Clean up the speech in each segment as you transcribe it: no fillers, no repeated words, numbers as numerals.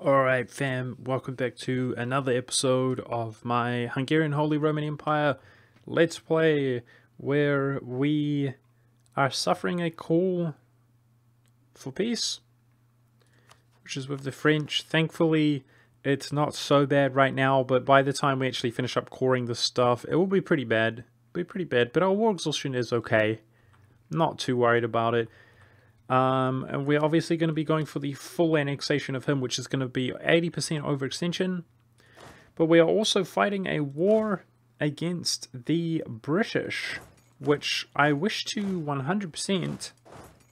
Alright fam, welcome back to another episode of my Hungarian Holy Roman Empire Let's Play, where we are suffering a call for peace, which is with the French. Thankfully, it's not so bad right now, but by the time we actually finish up coring this stuff, it will be pretty bad. But our war exhaustion is okay. Not too worried about it. And we're obviously going to be going for the full annexation of him, which is going to be 80% overextension. But we are also fighting a war against the British, which I wish to 100%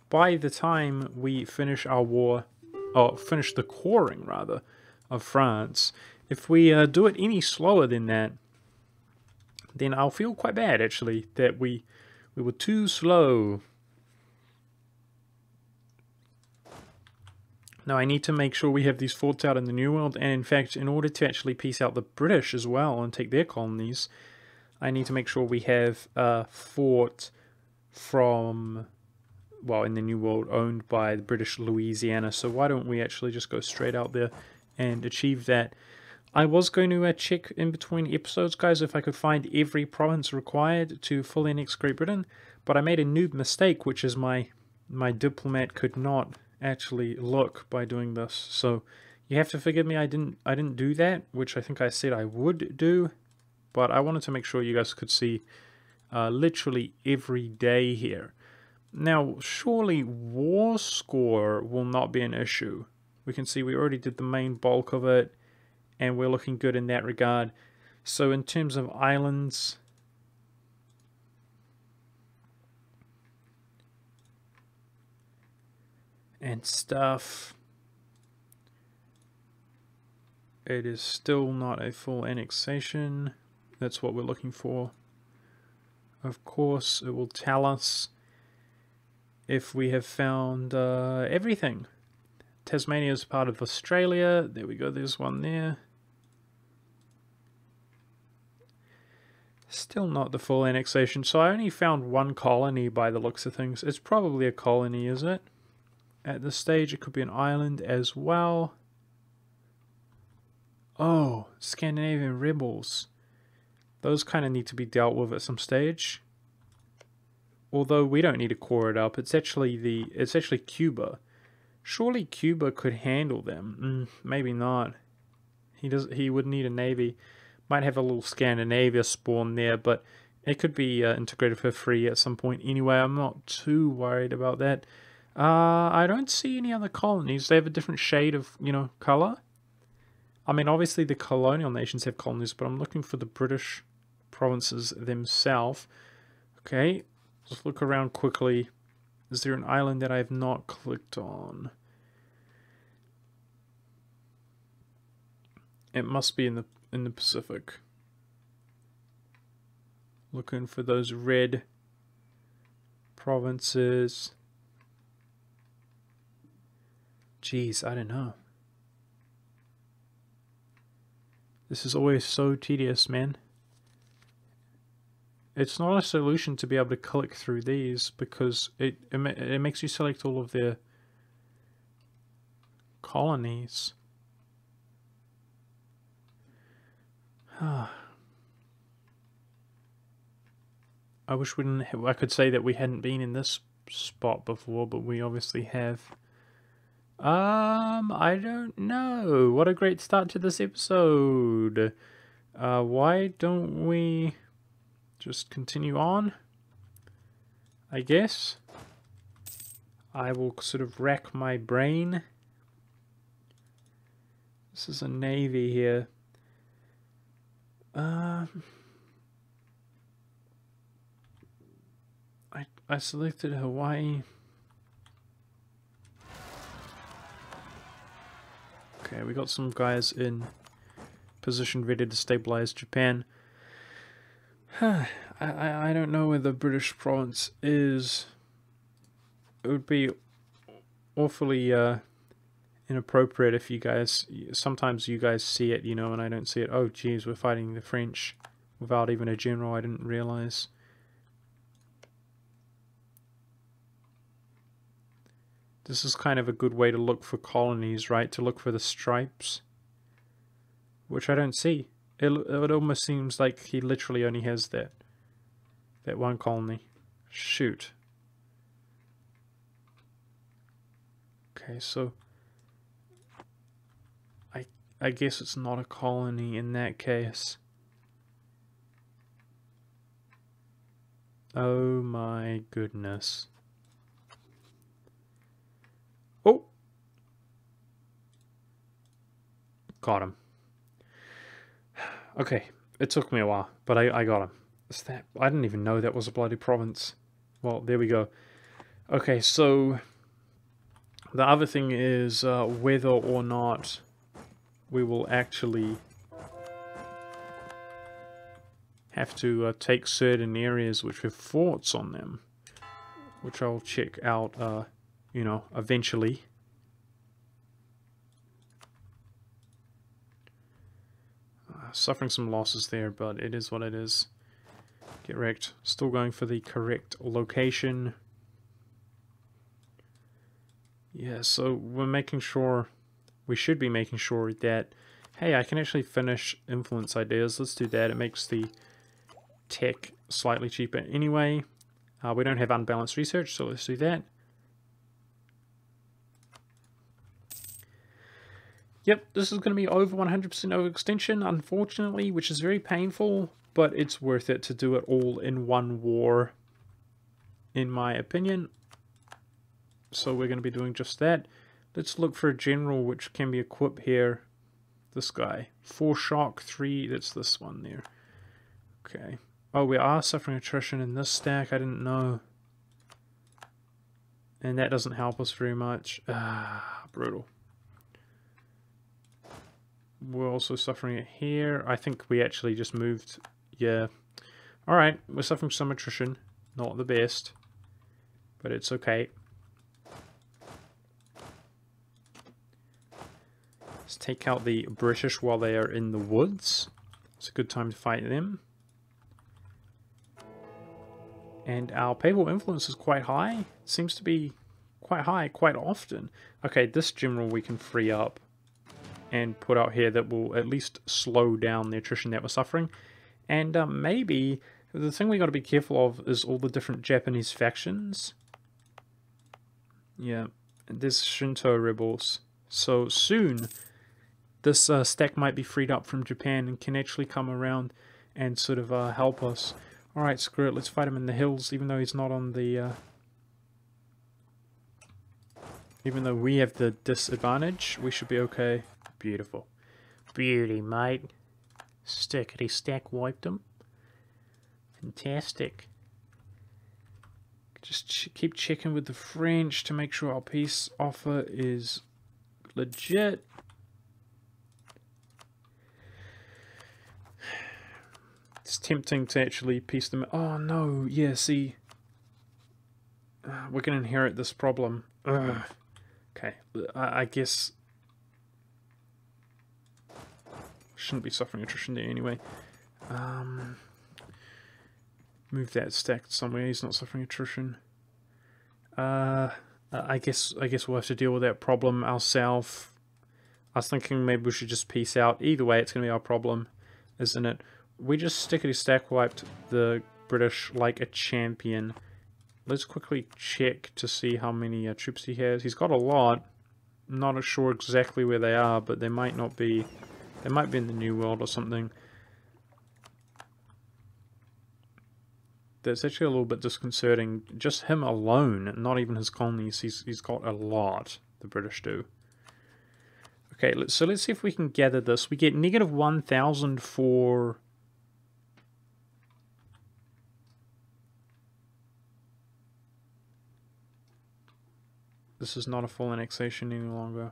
by the time we finish our war, or finish the coring rather, of France. If we do it any slower than that, then I'll feel quite bad actually, that we were too slow. Now I need to make sure we have these forts out in the New World, and in fact, in order to actually peace out the British as well and take their colonies, I need to make sure we have a fort from, well, in the New World owned by the British Louisiana. So why don't we actually just go straight out there and achieve that. I was going to check in between episodes, guys, if I could find every province required to fully annex Great Britain, but I made a noob mistake, which is my diplomat could not actually look by doing this, so you have to forgive me. I didn't do that, which I think I said I would do, but I wanted to make sure you guys could see literally every day here. Now surely war score will not be an issue. We can see we already did the main bulk of it and we're looking good in that regard. So in terms of islands, and stuff, it is still not a full annexation. That's what we're looking for. Of course, it will tell us if we have found everything. Tasmania is part of Australia. There we go, there's one there. Still not the full annexation, so I only found one colony by the looks of things. It's probably a colony, is it? At this stage, it could be an island as well. Oh, Scandinavian rebels. Those kind of need to be dealt with at some stage. Although we don't need to core it up. It's actually Cuba. Surely Cuba could handle them. Maybe not. He would need a navy. Might have a little Scandinavia spawn there, but it could be integrated for free at some point. Anyway, I'm not too worried about that. I don't see any other colonies. They have a different shade of, color. I mean, obviously the colonial nations have colonies, but I'm looking for the British provinces themselves. Okay, let's look around quickly. Is there an island that I have not clicked on? It must be in the Pacific. Looking for those red provinces. Jeez, I don't know. This is always so tedious, man. It's not a solution to be able to click through these because it makes you select all of their colonies. I wish we didn't have, I could say that we hadn't been in this spot before, but we obviously have. I don't know. What a great start to this episode. Why don't we just continue on? I guess. I will sort of rack my brain. This is a navy here. I selected Hawaii. Okay, we got some guys in position ready to stabilize Japan. I don't know where the British province is. It would be awfully inappropriate if you guys, sometimes you guys see it, and I don't see it. Oh geez, we're fighting the French without even a general. I didn't realize. This is kind of a good way to look for colonies, right? To look for the stripes. Which I don't see. It almost seems like he literally only has that one colony. Shoot. Okay, so I guess it's not a colony in that case. Oh my goodness. Oh! Got him. Okay, it took me a while, but I got him. Is that? I didn't even know that was a bloody province. Well, there we go. Okay, so the other thing is whether or not we will actually have to take certain areas which have forts on them, which I'll check out, you know, eventually. Suffering some losses there, but it is what it is. Get wrecked. Still going for the correct location. Yeah, so we're making sure, we should be making sure that, hey, I can actually finish influence ideas. Let's do that. It makes the tech slightly cheaper anyway. We don't have unbalanced research, so let's do that. Yep, this is going to be over 100% overextension, unfortunately, which is very painful, but it's worth it to do it all in one war, in my opinion. So we're going to be doing just that. Let's look for a general which can be equipped here. This guy. 4 shock, 3, that's this one there. Okay. Oh, we are suffering attrition in this stack, I didn't know. And that doesn't help us very much. Ah, brutal. We're also suffering it here. I think we actually just moved. Yeah. Alright, we're suffering some attrition. Not the best. But it's okay. Let's take out the British while they are in the woods. It's a good time to fight them. And our papal influence is quite high. It seems to be quite high quite often. Okay, this general we can free up and put out here that will at least slow down the attrition that we're suffering. And maybe, the thing we got to be careful of is all the different Japanese factions. Yeah, there's Shinto rebels. So soon, this stack might be freed up from Japan and can actually come around and sort of help us. Alright, screw it, let's fight him in the hills, even though he's not on the... even though we have the disadvantage, we should be okay. Beautiful. Beauty, mate. Stickety stack wiped him. Fantastic. Just keep checking with the French to make sure our peace offer is legit. It's tempting to actually piece them. Oh no, yeah, see. We're going to inherit this problem. Ugh. Okay, I guess... shouldn't be suffering attrition there anyway. Move that stack somewhere. He's not suffering attrition. I guess we'll have to deal with that problem ourselves. I was thinking maybe we should just peace out. Either way, it's going to be our problem, isn't it? We just stickety stack wiped the British like a champion. Let's quickly check to see how many troops he has. He's got a lot. I'm not sure exactly where they are, but they might not be. They might be in the New World or something. That's actually a little bit disconcerting. Just him alone, not even his colonies. He's got a lot. The British do. Okay, so let's see if we can gather this. We get negative 1,000 for... This is not a full annexation any longer.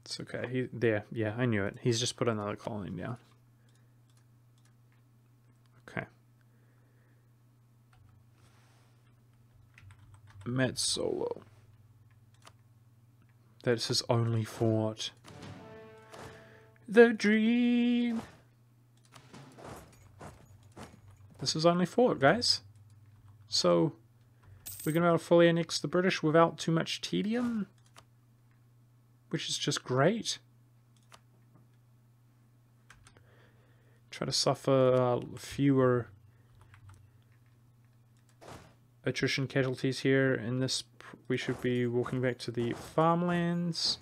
It's okay. There. Yeah, I knew it. He's just put another colony down. Okay. Met Solo. That's his only fort. The dream. This is only fort, guys. So we're going to be able to fully annex the British without too much tedium, which is just great. Try to suffer fewer attrition casualties here. In this, we should be walking back to the farmlands.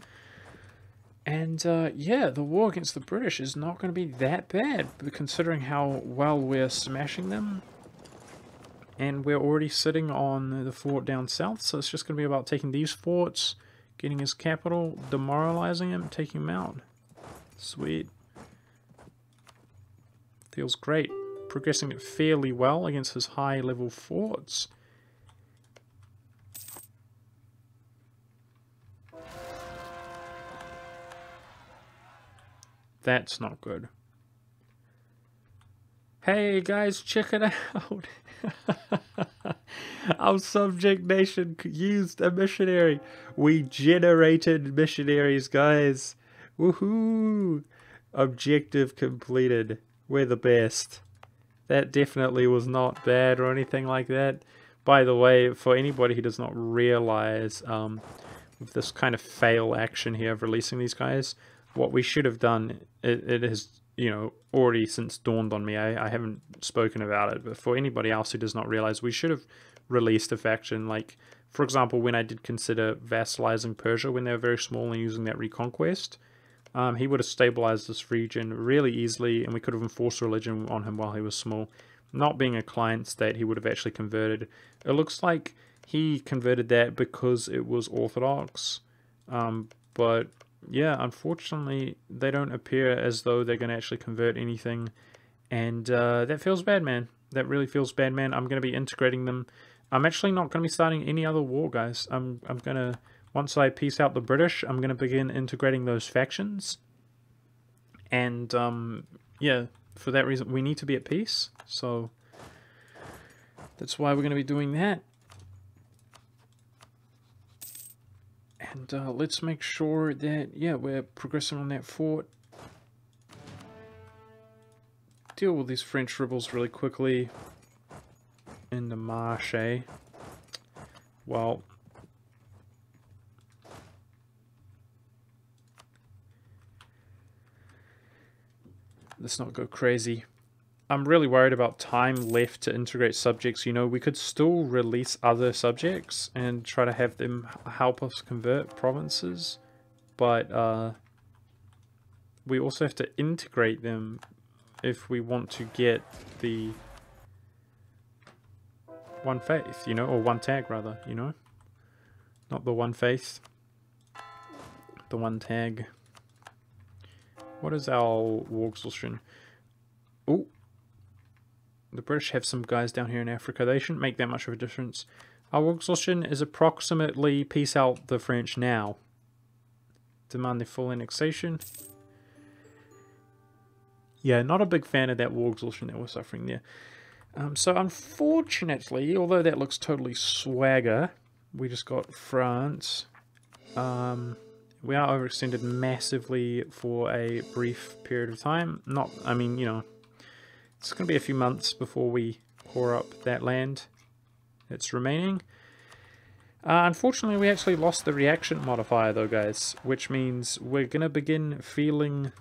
And yeah, the war against the British is not going to be that bad, considering how well we're smashing them. And we're already sitting on the fort down south, so it's just going to be about taking these forts, getting his capital, demoralizing him, taking him out. Sweet. Feels great. Progressing it fairly well against his high-level forts. That's not good. Hey guys, check it out. Our subject nation used a missionary. We generated missionaries, guys. Woohoo! Objective completed. We're the best. That definitely was not bad or anything like that. By the way, for anybody who does not realize with this kind of fail action here of releasing these guys, what we should have done, it has, you know, already since dawned on me. I haven't spoken about it, but for anybody else who does not realize, we should have released a faction. Like, for example, when I did consider vassalizing Persia when they were very small and using that reconquest, he would have stabilized this region really easily, and we could have enforced religion on him while he was small. Not being a client state, he would have actually converted. It looks like he converted that because it was Orthodox, but yeah, unfortunately, they don't appear as though they're going to actually convert anything, and that feels bad, man. That really feels bad, man. I'm going to be integrating them. I'm actually not going to be starting any other war, guys. I'm going to, once I peace out the British, I'm going to begin integrating those factions, and yeah, for that reason, we need to be at peace, so that's why we're going to be doing that. And let's make sure that, yeah, we're progressing on that fort. Deal with these French rebels really quickly in the Marche. Well, let's not go crazy. I'm really worried about time left to integrate subjects. You know, we could still release other subjects and try to have them help us convert provinces, but we also have to integrate them if we want to get the one faith, you know, or one tag rather, you know, not the one faith, the one tag. What is our war exhaustion? Oh, the British have some guys down here in Africa. They shouldn't make that much of a difference. Our war exhaustion is approximately peace out the French now. Demand their full annexation. Yeah, not a big fan of that war exhaustion that we're suffering there. So unfortunately, although that looks totally swagger, we just got France. We are overextended massively for a brief period of time. Not, I mean, you know, it's going to be a few months before we core up that land that's remaining. Unfortunately, we actually lost the reaction modifier though, guys, which means we're going to begin feeling...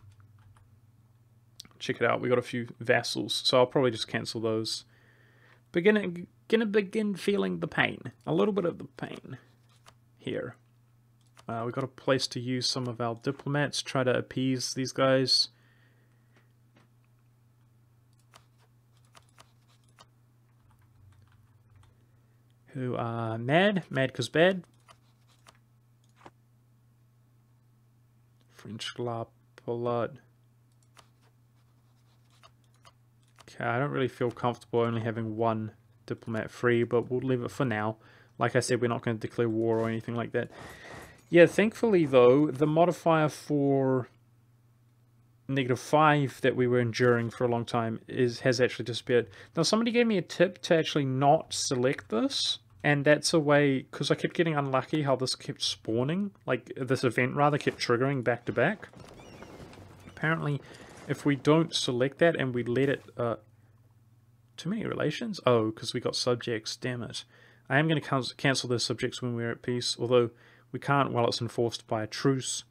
Check it out, we got a few vassals, so I'll probably just cancel those. Gonna begin feeling the pain, a little bit of the pain here. We got a place to use some of our diplomats, try to appease these guys. Who are mad 'cause bad. French la Pollard. Okay, I don't really feel comfortable only having one diplomat free, but we'll leave it for now. Like I said, we're not going to declare war or anything like that. Yeah, thankfully though, the modifier for -5 that we were enduring for a long time has actually disappeared. Now somebody gave me a tip to actually not select this, and that's a way, because I kept getting unlucky how this kept spawning, like this event rather kept triggering back to back. Apparently, if we don't select that and we let it Too many relations? Oh, because we got subjects, damn it. I am going to cancel those subjects when we're at peace, although we can't while it's enforced by a truce.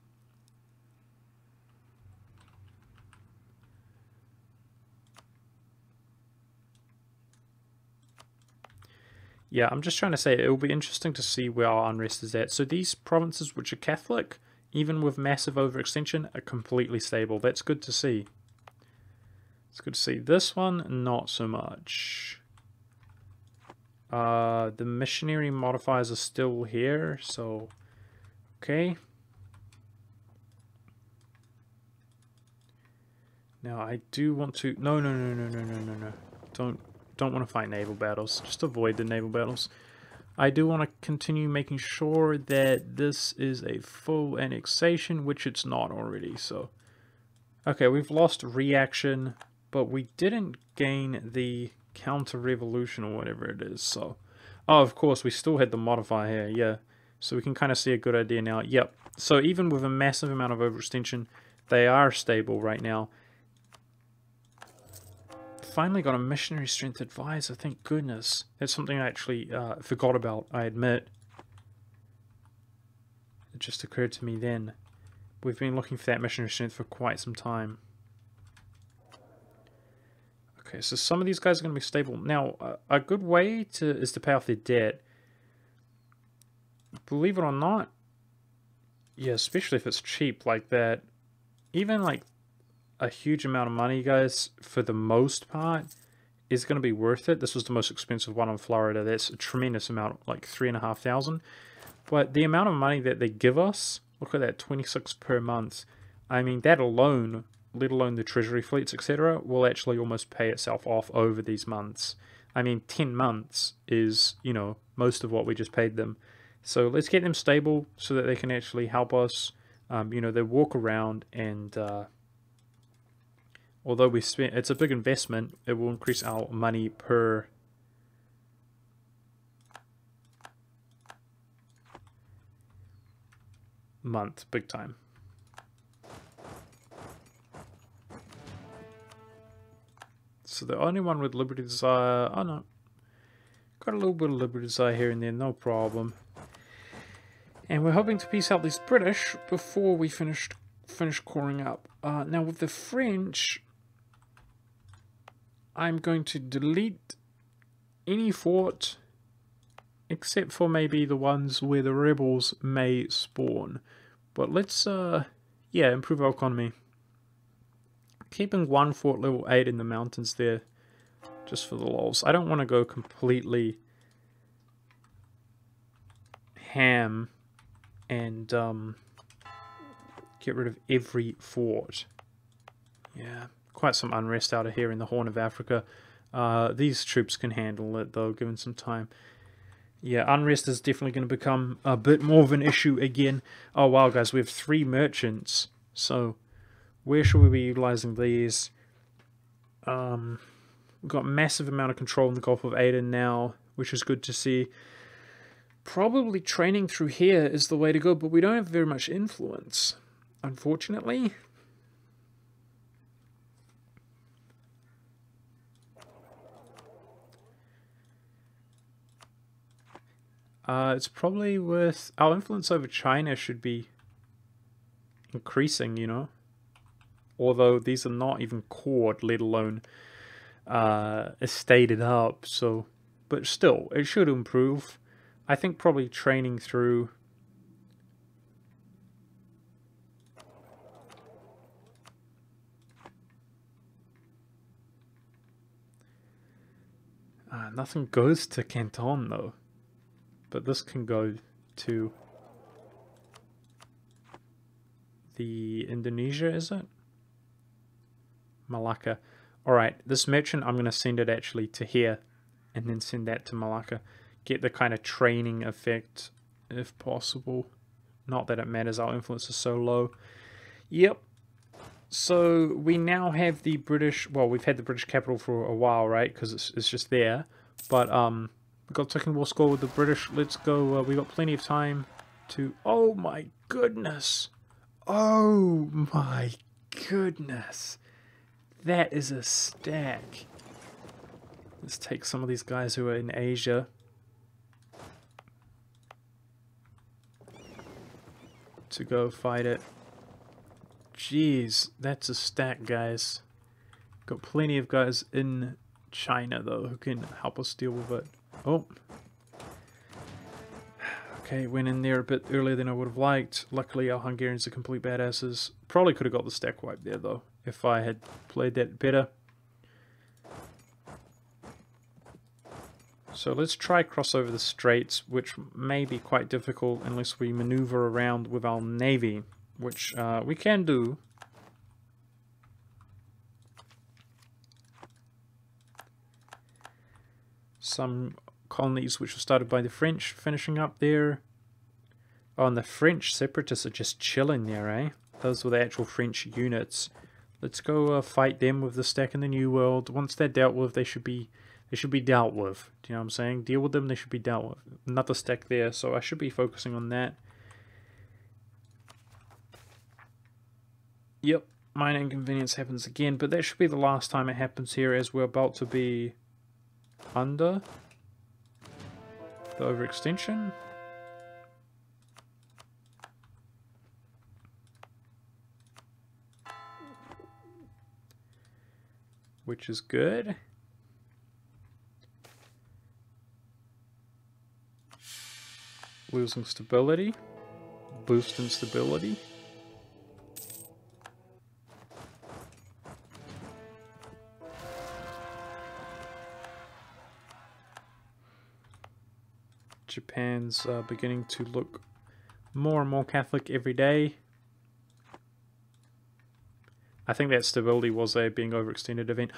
Yeah, I'm just trying to say, it'll be interesting to see where our unrest is at. So these provinces which are Catholic, even with massive overextension, are completely stable. That's good to see. It's good to see. This one, not so much. The missionary modifiers are still here, so okay. Now I do want to no. Don't want to fight naval battles. Just avoid the naval battles. I do want to continue making sure that this is a full annexation, which it's not already, so okay, we've lost reaction, but we didn't gain the counter-revolution or whatever it is, so... Oh, of course, we still had the modifier here, yeah. So we can kind of see a good idea now. Yep. So even with a massive amount of overextension, they are stable right now. Finally got a missionary strength advisor, thank goodness. That's something I actually forgot about, I admit. It just occurred to me then. We've been looking for that missionary strength for quite some time. Okay, so some of these guys are going to be stable. Now, a good way is to pay off their debt. Believe it or not, yeah, especially if it's cheap like that, even like a huge amount of money, guys, for the most part, is going to be worth it. This was the most expensive one in Florida. That's a tremendous amount, like 3,500. But the amount of money that they give us, look at that, 26 per month. I mean, that alone, let alone the treasury fleets, etc., will actually almost pay itself off over these months. I mean, 10 months is, you know, most of what we just paid them. So let's get them stable so that they can actually help us. You know, they walk around and, although we spent, it's a big investment, it will increase our money per month, big time. So the only one with Liberty Desire, oh no, got a little bit of Liberty Desire here and there, no problem. And we're hoping to peace out these British before we finish coring up. Now with the French, I'm going to delete any fort except for maybe the ones where the rebels may spawn. But let's, yeah, improve our economy. Keeping one fort level 8 in the mountains there, just for the lols. I don't want to go completely ham and get rid of every fort. Yeah, quite some unrest out of here in the Horn of Africa. These troops can handle it though, given some time. Yeah, unrest is definitely going to become a bit more of an issue again. Oh wow, guys, we have 3 merchants. So where should we be utilizing these? We've got massive amount of control in the Gulf of Aden now, which is good to see. Probably training through here is the way to go, but we don't have very much influence, unfortunately. It's probably worth... Our influence over China should be increasing, you know. Although these are not even cored, let alone estated up. So, but still, it should improve. I think probably training through... nothing goes to Canton though. But this can go to the Indonesia, is it? Malacca. Alright, this merchant, I'm going to send it actually to here and then send that to Malacca. Get the kind of training effect if possible. Not that it matters, our influence is so low. Yep. So we now have the British, well, we've had the British capital for a while, right? Because it's just there. But we've got Ticking War score with the British. Let's go. We've got plenty of time to... Oh my goodness. Oh my goodness. That is a stack. Let's take some of these guys who are in Asia. To go fight it. Jeez, that's a stack, guys. Got plenty of guys in China, though, who can help us deal with it. Oh. Okay, went in there a bit earlier than I would have liked. Luckily, our Hungarians are complete badasses. Probably could have got the stack wipe there, though, if I had played that better. So let's try cross over the straits, which may be quite difficult unless we maneuver around with our navy, which we can do. Some colonies which were started by the French finishing up there. Oh, and the French separatists are just chilling there, eh? Those were the actual French units. Let's go fight them with the stack in the New World. Once they're dealt with, they should be dealt with. Do you know what I'm saying? Deal with them, they should be dealt with. Another stack there, so I should be focusing on that. Yep, minor inconvenience happens again, but that should be the last time it happens here, as we're about to be under the overextension. Which is good. Losing stability. Boosting stability. Japan's beginning to look more and more Catholic every day. I think that stability was a being overextended event.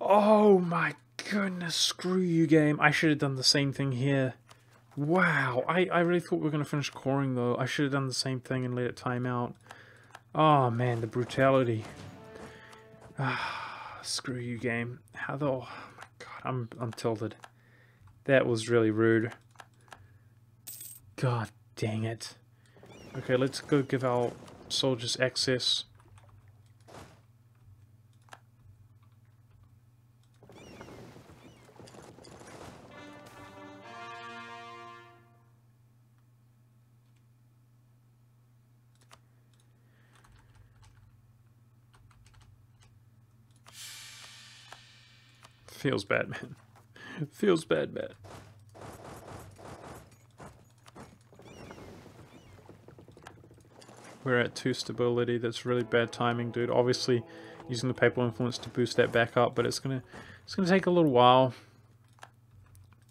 Oh my goodness, screw you, game. I should have done the same thing here. Wow, I really thought we were going to finish coring, though. I should have done the same thing and let it time out. Oh man, the brutality. Screw you, game. How the... Oh my god, I'm tilted. That was really rude. God dang it. Okay, let's go give our soldiers access. Feels bad, man. Feels bad, man. We're at 2 stability. That's really bad timing, dude. Obviously, using the papal influence to boost that back up, but it's gonna take a little while,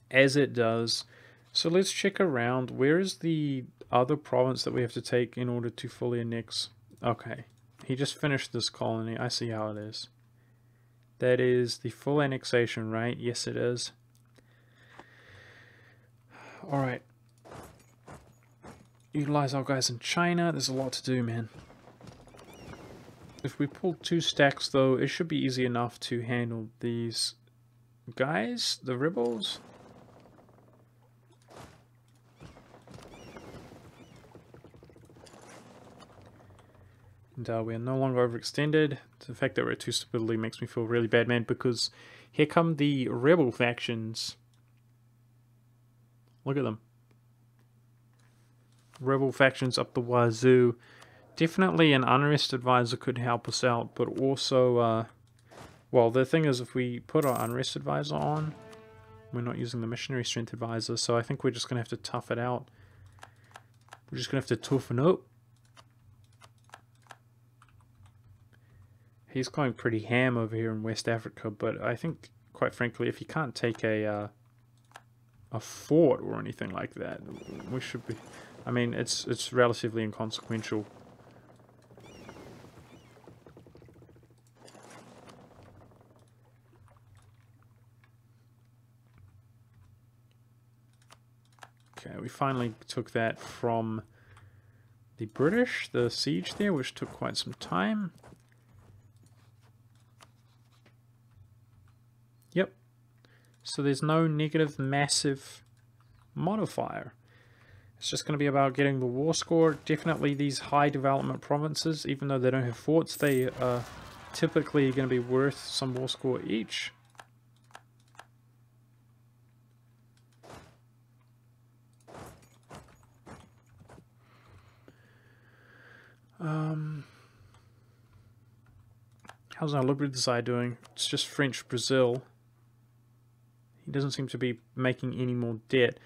as it does. So let's check around. Where is the other province that we have to take in order to fully annex? Okay, he just finished this colony. I see how it is. That is the full annexation, right? Yes, it is. Alright. Utilize our guys in China. There's a lot to do, man. If we pull 2 stacks, though, it should be easy enough to handle these guys, the rebels. And we are no longer overextended. The fact that we're at 2 stability makes me feel really bad, man, because here come the rebel factions. Look at them. Rebel factions up the wazoo. Definitely an unrest advisor could help us out, but also, well, the thing is, if we put our unrest advisor on, we're not using the missionary strength advisor, so I think we're just going to have to tough it out. We're just going to have to toughen up. He's going pretty ham over here in West Africa, but I think, quite frankly, if he can't take a fort or anything like that, we should be... I mean, it's relatively inconsequential. Okay, we finally took that from the British, the siege there, which took quite some time. Yep. So there's no negative massive modifier. It's just going to be about getting the war score. Definitely these high development provinces, even though they don't have forts, they are typically going to be worth some war score each. How's our Liberty Desire doing? It's just French Brazil. He doesn't seem to be making any more debt.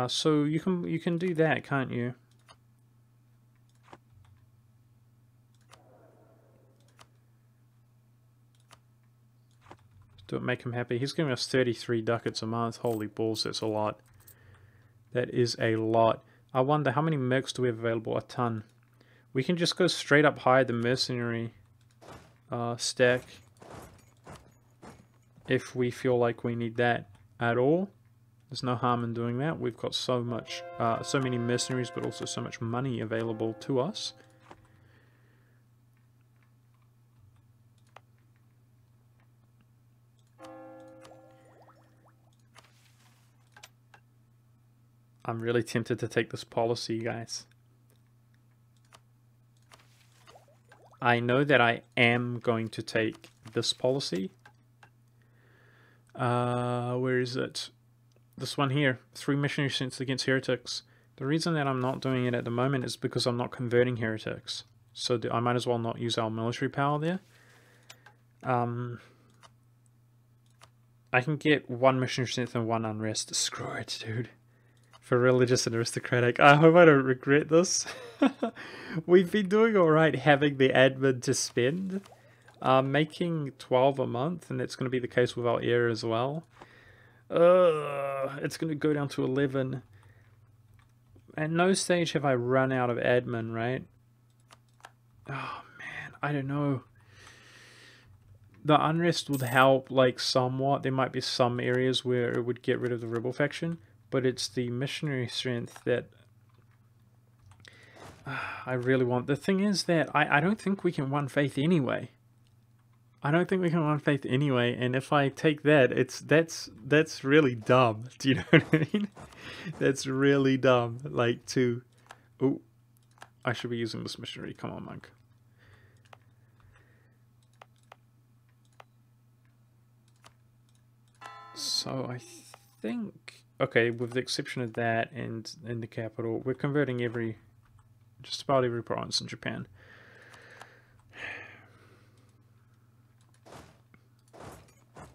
So you can do that, can't you? Do it make him happy? He's giving us 33 ducats a month. Holy balls, that's a lot. That is a lot. I wonder how many mercs do we have available? A ton. We can just go straight up higher the mercenary stack if we feel like we need that at all. There's no harm in doing that. We've got so many mercenaries, but also so much money available to us. I'm really tempted to take this policy, guys. I know that I am going to take this policy. Where is it? This one here. 3 missionary strengths against heretics. The reason that I'm not doing it at the moment is because I'm not converting heretics. So I might as well not use our military power there. I can get 1 missionary strength and 1 unrest. Screw it, dude. For religious and aristocratic. I hope I don't regret this. We've been doing alright having the admin to spend. Making 12 a month, and that's going to be the case with our heir as well. It's going to go down to 11. At no stage have I run out of admin, right? Oh man, I don't know. The unrest would help, like, somewhat. There might be some areas where it would get rid of the rebel faction. But it's the missionary strength that I really want. The thing is that I don't think we can one faith anyway. I don't think we can one faith anyway. And if I take that, that's really dumb. Do you know what I mean? That's really dumb. Like to... Oh, I should be using this missionary. Come on, monk. So I think... Okay, with the exception of that and in the capital, we're converting just about every province in Japan.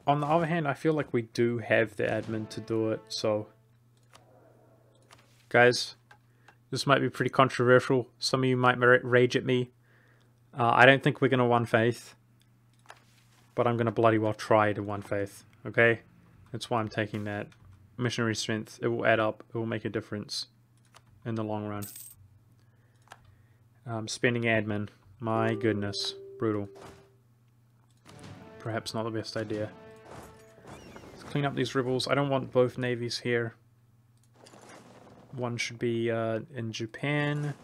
On the other hand, I feel like we do have the admin to do it, so... Guys, this might be pretty controversial. Some of you might rage at me. I don't think we're going to one faith. But I'm going to bloody well try to one faith, okay? That's why I'm taking that. Missionary strength, it will add up, it will make a difference in the long run. Spending admin, my goodness, brutal. Perhaps not the best idea. Let's clean up these rebels. I don't want both navies here. One should be in Japan.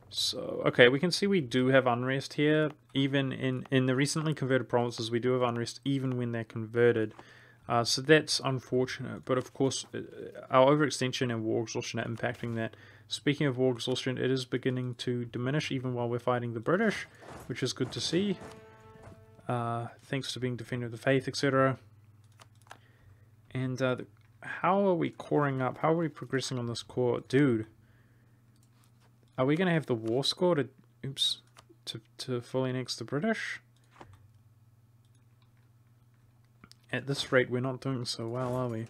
So, okay, we can see we do have unrest here. Even in the recently converted provinces, we do have unrest even when they're converted. So that's unfortunate, but of course our overextension and war exhaustion are impacting that. Speaking of war exhaustion, it is beginning to diminish even while we're fighting the British, which is good to see. Thanks to being defender of the faith, etc. And how are we coring up? How are we progressing on this core? Dude, are we going to have the war score to fully annex the British? At this rate, we're not doing so well, are we?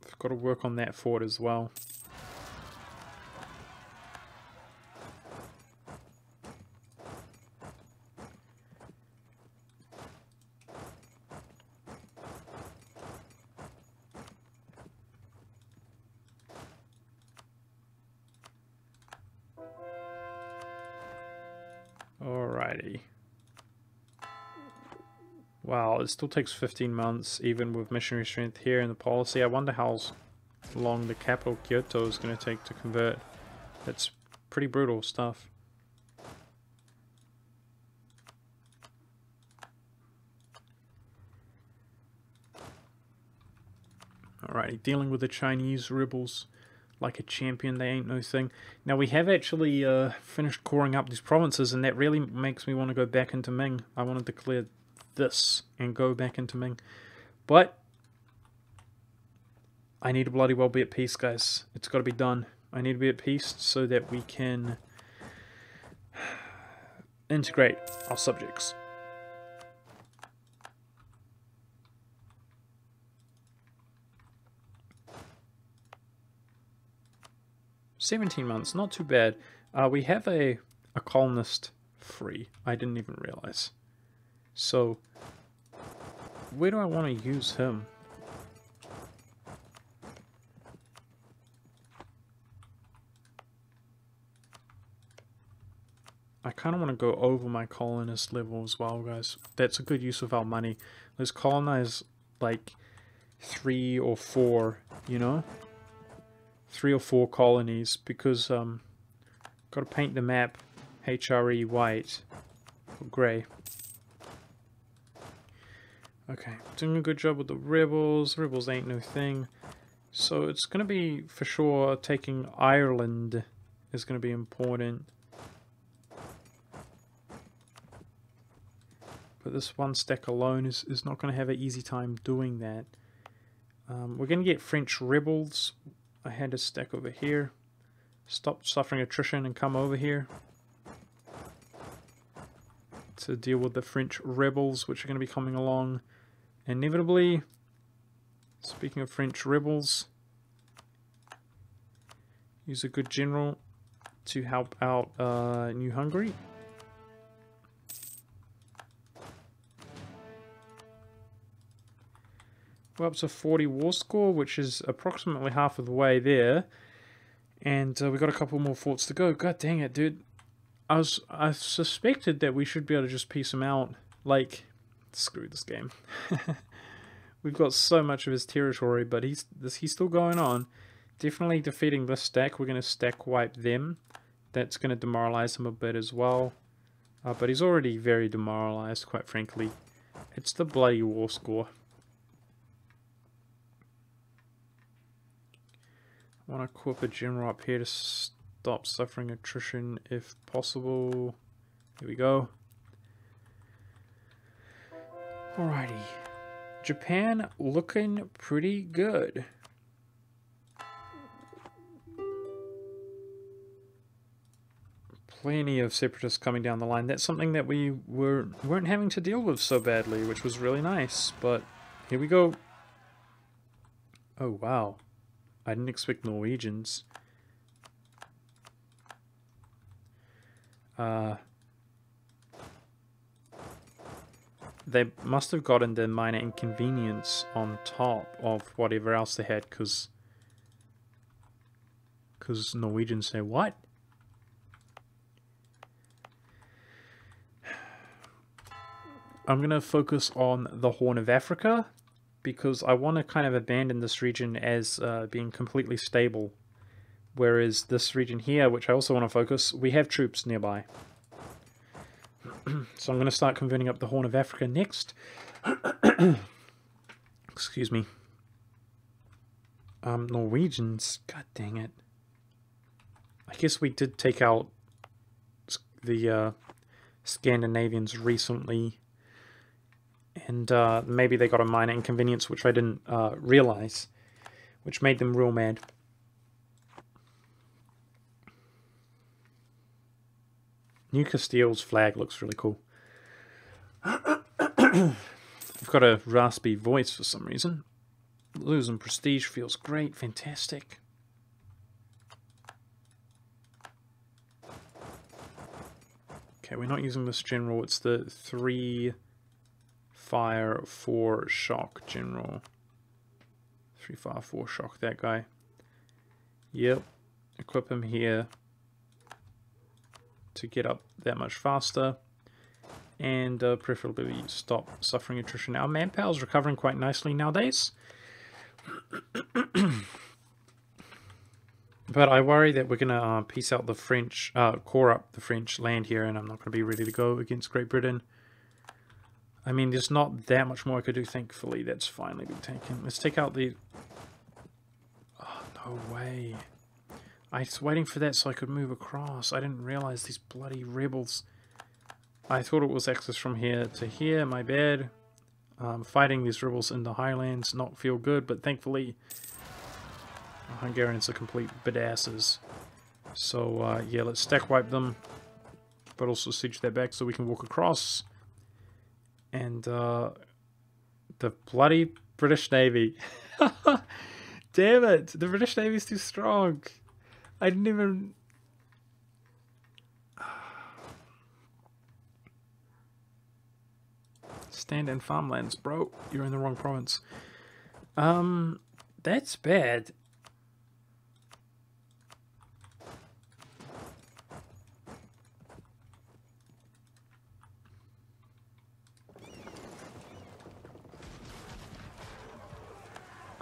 We've got to work on that fort as well. Alrighty. Wow, it still takes 15 months, even with missionary strength here in the policy. I wonder how long the capital Kyoto is going to take to convert. That's pretty brutal stuff. Alrighty, dealing with the Chinese rebels like a champion, they ain't no thing. Now we have actually finished coring up these provinces, and that really makes me want to go back into Ming. I want to declare this and go back into Ming. But I need to bloody well be at peace, guys. It's got to be done. I need to be at peace so that we can integrate our subjects. "17 months, not too bad. We have a colonist free. I didn't even realize. So, where do I want to use him? I kind of want to go over my colonist level as well, guys. That's a good use of our money. Let's colonize like 3 or 4, you know? 3 or 4 colonies, because got to paint the map HRE white or grey. Okay, doing a good job with the rebels. Rebels ain't no thing. So it's going to be, for sure, taking Ireland is going to be important. But this one stack alone is not going to have an easy time doing that. We're going to get French rebels. I had a stack over here. Stop suffering attrition and come over here to deal with the French rebels, which are going to be coming along inevitably. Speaking of French rebels, use a good general to help out New Hungary. We're up to 40 war score, which is approximately half of the way there. And we got a couple more forts to go. God dang it, dude. I suspected that we should be able to just piece him out. Like, screw this game. We've got so much of his territory, but he's still going on. Definitely defeating this stack. We're going to stack wipe them. That's going to demoralize him a bit as well. But he's already very demoralized, quite frankly. It's the bloody war score. I want to equip a general up here to stop suffering attrition if possible. Here we go. Alrighty. Japan looking pretty good. Plenty of separatists coming down the line. That's something that we weren't having to deal with so badly, which was really nice. But here we go. Oh wow. I didn't expect Norwegians. They must have gotten the minor inconvenience on top of whatever else they had, because Norwegians say, what? I'm going to focus on the Horn of Africa, because I want to kind of abandon this region as being completely stable. Whereas this region here, which I also want to focus, we have troops nearby. So I'm going to start converting up the Horn of Africa next. Excuse me. Norwegians, god dang it. I guess we did take out the Scandinavians recently. And maybe they got a minor inconvenience, which I didn't realize, which made them real mad. New Castile's flag looks really cool. I've got a raspy voice for some reason. Losing prestige feels great, fantastic. Okay, we're not using this general, it's the 3 fire 4 shock general. 3 fire 4 shock, that guy. Yep, equip him here to get up that much faster, and preferably stop suffering attrition. Our manpower is recovering quite nicely nowadays. But I worry that we're going to piece out the French, core up the French land here, and I'm not going to be ready to go against Great Britain. I mean, there's not that much more I could do, thankfully. That's finally been taken. Let's take out the... Oh, no way. I was waiting for that so I could move across. I didn't realize these bloody rebels. I thought it was access from here to here, my bad. Fighting these rebels in the highlands, not feel good, but thankfully Hungarians are complete badasses. So, yeah, let's stack wipe them. But also siege that back so we can walk across. And, the bloody British Navy. Damn it! The British Navy's too strong. I didn't even... Stand in farmlands, bro. You're in the wrong province. That's bad.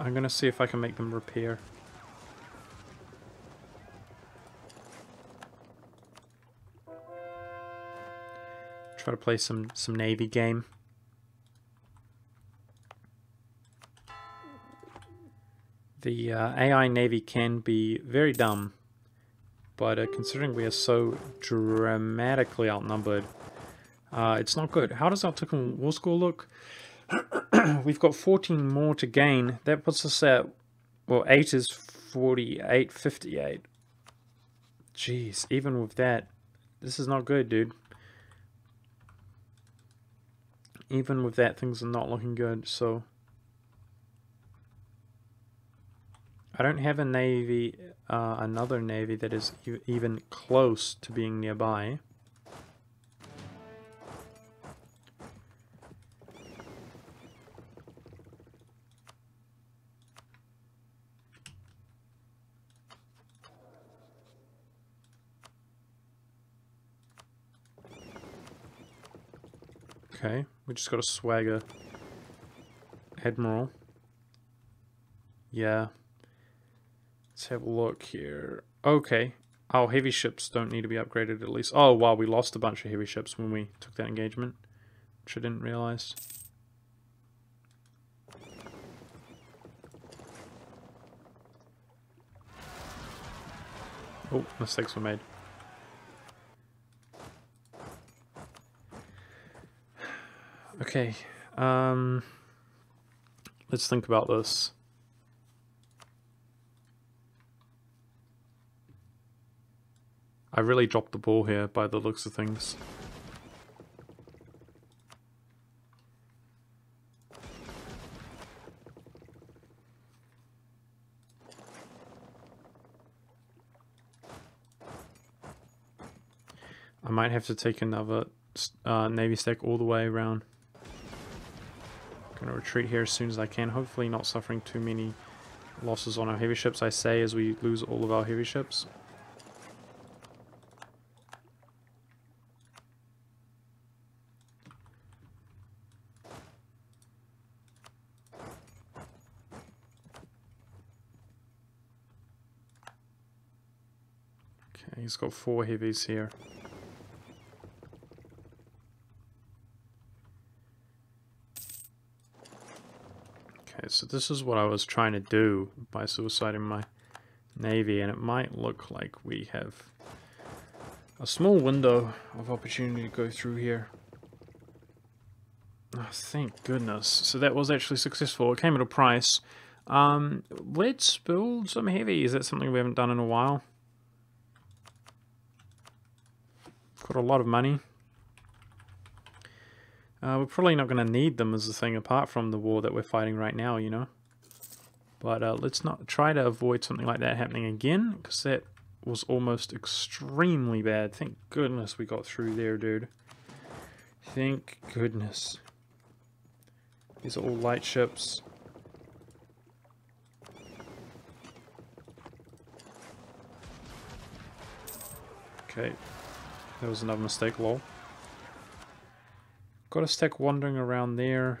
I'm gonna see if I can make them repair. Try to play some Navy game. The AI Navy can be very dumb, but considering we are so dramatically outnumbered, it's not good. How does our Tucum War Score look? We've got 14 more to gain. That puts us at, well, 8 is 48, 58. Jeez, even with that, this is not good, dude. Even with that, things are not looking good, so... I don't have a navy, another navy that is even close to being nearby. Okay, we just got a swagger admiral. Yeah. Let's have a look here. Okay. Oh, heavy ships don't need to be upgraded at least. Oh, wow, we lost a bunch of heavy ships when we took that engagement, which I didn't realize. Oh, mistakes were made. Okay. Let's think about this. I really dropped the ball here by the looks of things. I might have to take another navy stack all the way around. Gonna retreat here as soon as I can. Hopefully not suffering too many losses on our heavy ships, I say, as we lose all of our heavy ships. Okay, he's got 4 heavies here. Okay, so this is what I was trying to do by suiciding my navy, and it might look like we have a small window of opportunity to go through here. Oh, thank goodness. So that was actually successful. It came at a price. Let's build some heavies. That's something we haven't done in a while. Got a lot of money. We're probably not going to need them as a thing apart from the war that we're fighting right now, you know. But let's not try to avoid something like that happening again, because that was almost extremely bad. Thank goodness we got through there, dude. Thank goodness. These are all light ships. Okay. That was another mistake, lol. Got a stack wandering around there.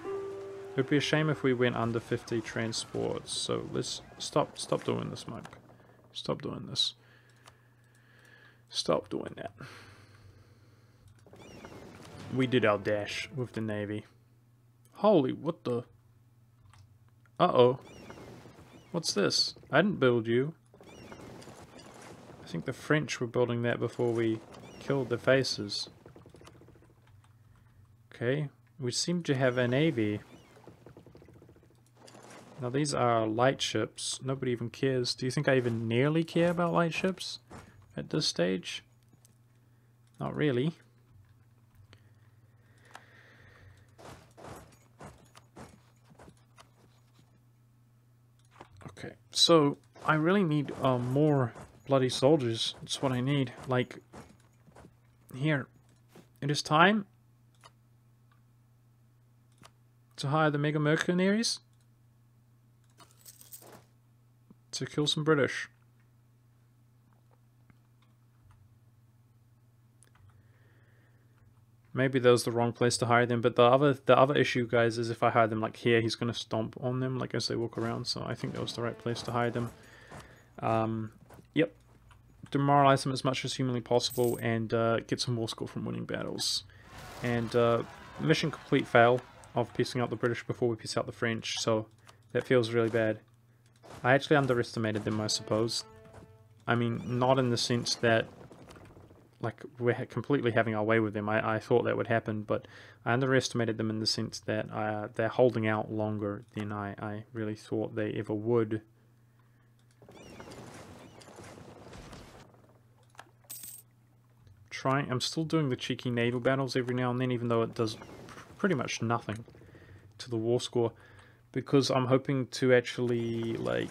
It would be a shame if we went under 50 transports, so let's stop doing this, Mike. Stop doing this. Stop doing that. We did our dash with the Navy. Holy, what the... Uh-oh. What's this? I didn't build you. I think the French were building that before we killed the faces. Okay, we seem to have a navy. Now these are light ships. Nobody even cares. Do you think I even nearly care about light ships at this stage? Not really. Okay, so I really need more bloody soldiers. That's what I need. Like, here. It is time to hire the Mega Mercenaries to kill some British. Maybe that was the wrong place to hire them, but the other issue, guys, is if I hire them like here, he's gonna stomp on them like as they walk around. So I think that was the right place to hire them. Yep, demoralize them as much as humanly possible and get some war score from winning battles. And mission complete fail of piecing out the British before we piece out the French. So that feels really bad. I actually underestimated them, I suppose. I mean, not in the sense that like we're completely having our way with them. I thought that would happen, but I underestimated them in the sense that they're holding out longer than I really thought they ever would. I'm still doing the cheeky naval battles every now and then, even though it does pretty much nothing to the war score, because I'm hoping to actually like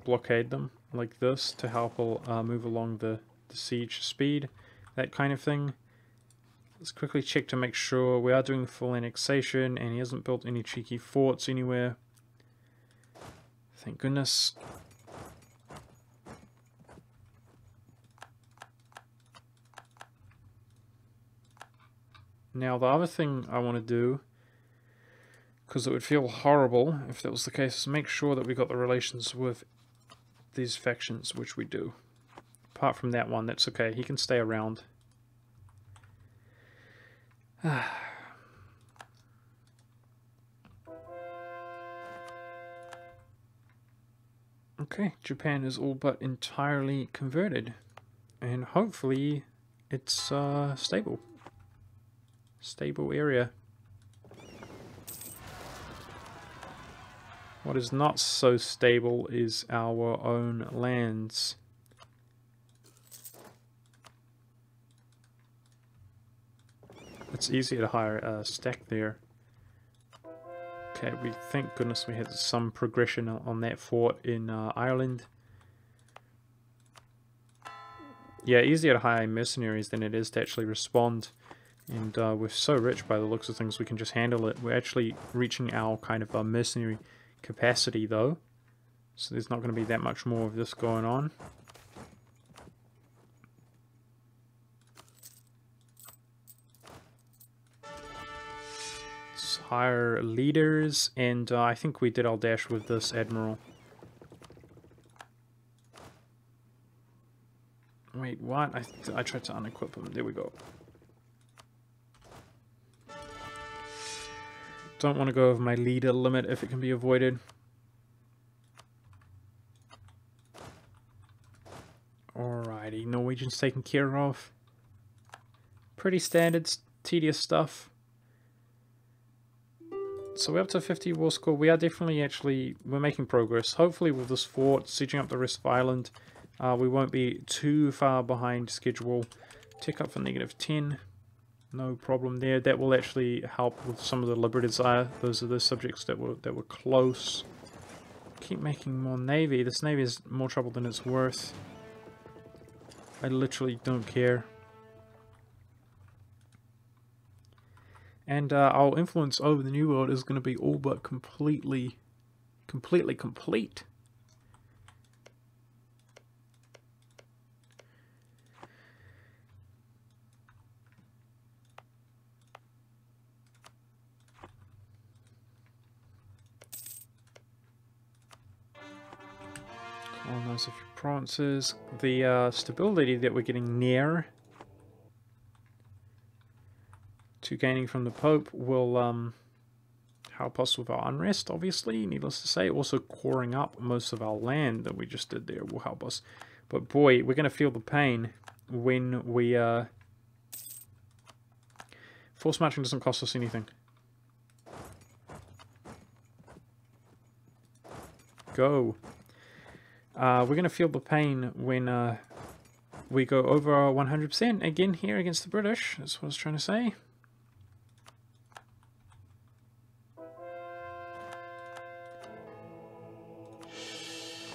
blockade them like this to help move along the siege speed, that kind of thing. Let's quickly check to make sure we are doing full annexation and he hasn't built any cheeky forts anywhere. Thank goodness. Now the other thing I want to do, because it would feel horrible if that was the case, is make sure that we got the relations with these factions, which we do. Apart from that one, that's okay. He can stay around. Okay, Japan is all but entirely converted. And hopefully it's stable. Stable area. What is not so stable is our own lands. It's easier to hire a stack there. Okay, we thank goodness we had some progression on that fort in Ireland. Yeah, easier to hire mercenaries than it is to actually respond. And we're so rich by the looks of things, we can just handle it. We're actually reaching our kind of mercenary capacity though. So there's not going to be that much more of this going on. Let's hire leaders, and I think we did our dash with this admiral. Wait, what? I tried to unequip him. There we go. Don't want to go over my leader limit if it can be avoided. Alrighty, Norwegian's taken care of. Pretty standard, tedious stuff. So we're up to 50 war score. We are definitely we're making progress. Hopefully with this fort, sieging up the rest of Ireland, we won't be too far behind schedule. Tick up for -10. No problem there. That will actually help with some of the Liberty Desire. Those are the subjects that were close. Keep making more navy. This navy is more trouble than it's worth. I literally don't care. And our influence over the New World is going to be all but completely complete. Colonize a few provinces. The stability that we're getting near to gaining from the Pope will help us with our unrest, obviously, needless to say. Also, coring up most of our land that we just did there will help us. But boy, we're going to feel the pain when we... Force marching doesn't cost us anything. go. We're going to feel the pain when we go over 100% again here against the British. That's what I was trying to say.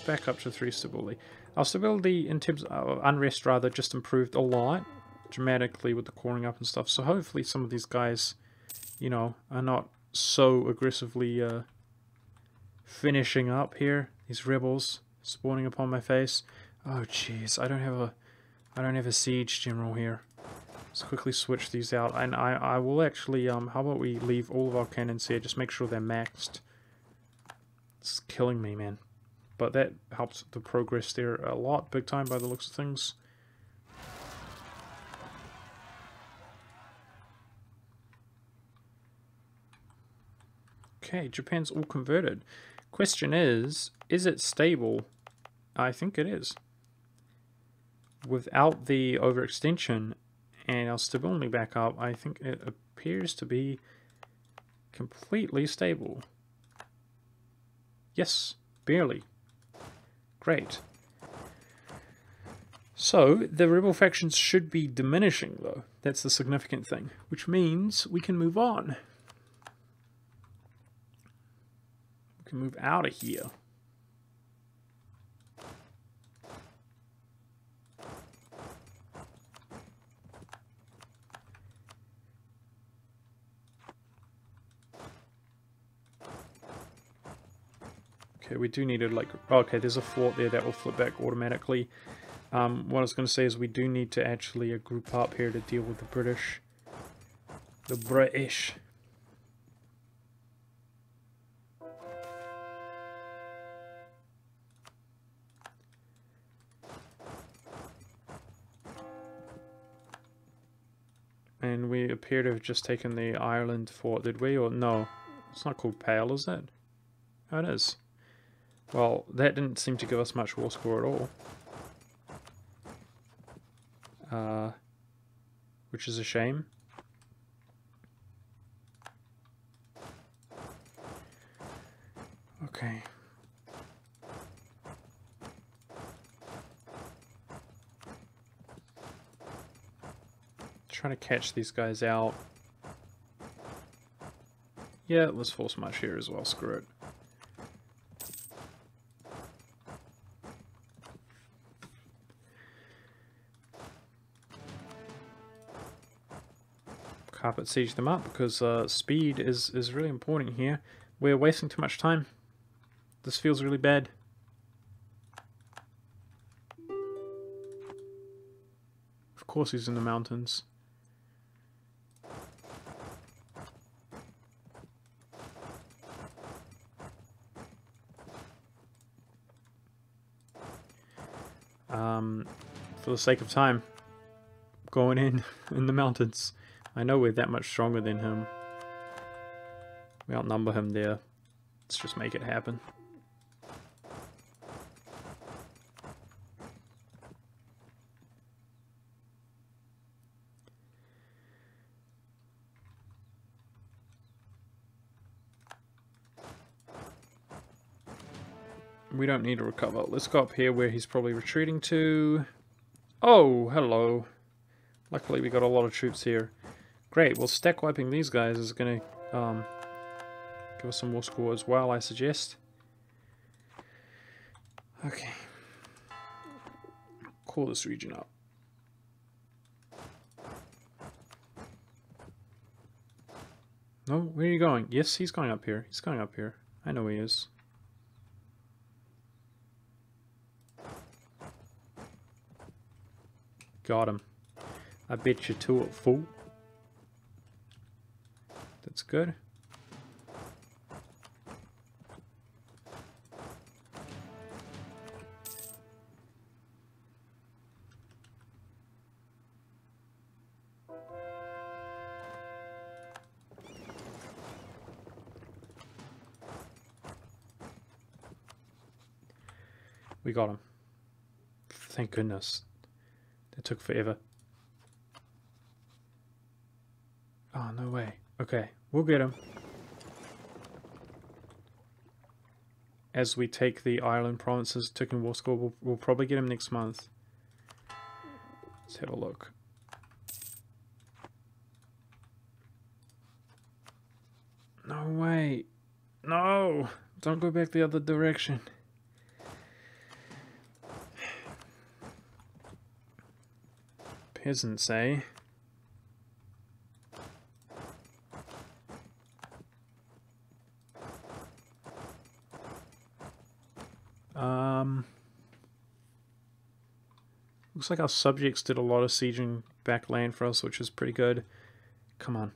Back up to 3 stability. Our stability in terms of unrest rather just improved a lot dramatically with the coring up and stuff. So hopefully some of these guys, you know, are not so aggressively finishing up here. These rebels spawning upon my face. Oh jeez, I don't have a siege general here. Let's quickly switch these out, and I will actually how about we leave all of our cannons here, just make sure they're maxed. It's killing me, man. But that helps the progress there a lot, big time by the looks of things. Okay, Japan's all converted. Question is it stable? I think it is. Without the overextension and our stability back up, I think it appears to be completely stable. Yes, barely. Great. So, the rebel factions should be diminishing, though. That's the significant thing. Which means we can move on. We can move out of here. Okay, we do need to, like... Okay, there's a fort there that will flip back automatically. What I was going to say is we do need to actually group up here to deal with the British. The British. And we appear to have just taken the Ireland fort, did we? Or no, it's not called Pale, is it? Oh, it is. Well, that didn't seem to give us much war score at all. Which is a shame. Okay. Trying to catch these guys out. Yeah, let's force march here as well, screw it. Carpet siege them up because speed is really important here. We're wasting too much time. This feels really bad. Of course he's in the mountains. For the sake of time, going in the mountains. I know we're that much stronger than him. We outnumber him there. Let's just make it happen. We don't need to recover. Let's go up here where he's probably retreating to. Oh, hello. Luckily we got a lot of troops here. Great, well stack wiping these guys is going to give us some more score as well, I suggest. Okay. Call this region up. No, where are you going? Yes, he's going up here. He's going up here. I know he is. Got him. I bet you to it, fool. That's good. We got him. Thank goodness. That took forever. Oh, no way. Okay, we'll get him. as we take the Ireland provinces. Ticking war score. We'll probably get him next month. Let's have a look. No way. No! Don't go back the other direction. Peasants, eh? Looks like our subjects did a lot of sieging back land for us, which is pretty good. Come on.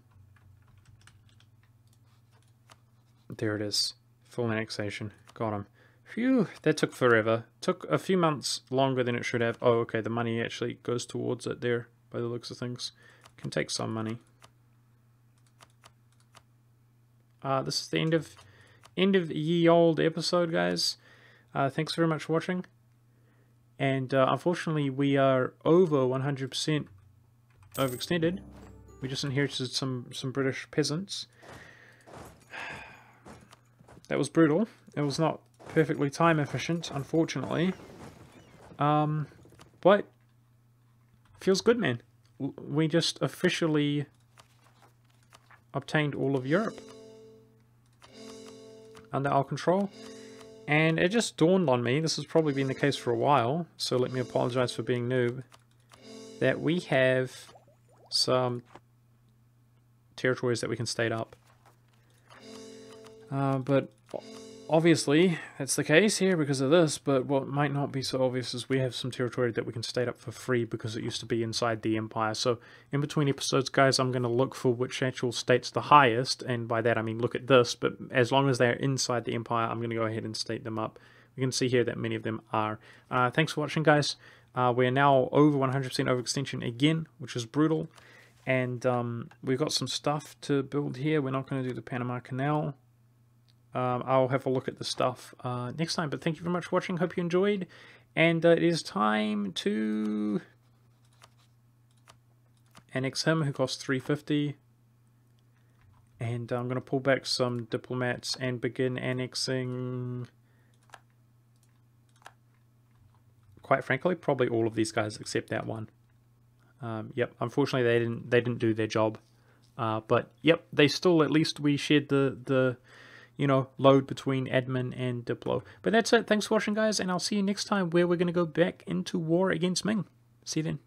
There it is. Full annexation. Got him. Phew, that took forever. Took a few months longer than it should have. Oh, okay, the money actually goes towards it there, by the looks of things. Can take some money. This is the end of ye old episode, guys. Thanks very much for watching. And unfortunately, we are over 100% overextended. We just inherited some British peasants. That was brutal. It was not perfectly time efficient, unfortunately. But feels good, man. We just officially obtained all of Europe under our control. And it just dawned on me, this has probably been the case for a while, so let me apologize for being noob, that we have some territories that we can state up. But obviously, that's the case here because of this, but what might not be so obvious is we have some territory that we can state up for free because it used to be inside the Empire. So in between episodes, guys, I'm going to look for which actual state's the highest, and by that I mean look at this, but as long as they're inside the Empire, I'm going to go ahead and state them up. You can see here that many of them are. Thanks for watching, guys. We're now over 100% overextension again, which is brutal, and we've got some stuff to build here. We're not going to do the Panama Canal. I'll have a look at the stuff next time, but thank you very much for watching. Hope you enjoyed, and it is time to annex him, who costs 350, and I'm going to pull back some diplomats and begin annexing, quite frankly, probably all of these guys except that one. Yep, unfortunately they didn't do their job, but yep, they still, at least we shared the you know, load between admin and Diplo. But that's it. Thanks for watching, guys, and I'll see you next time where we're going to go back into war against Ming. See you then.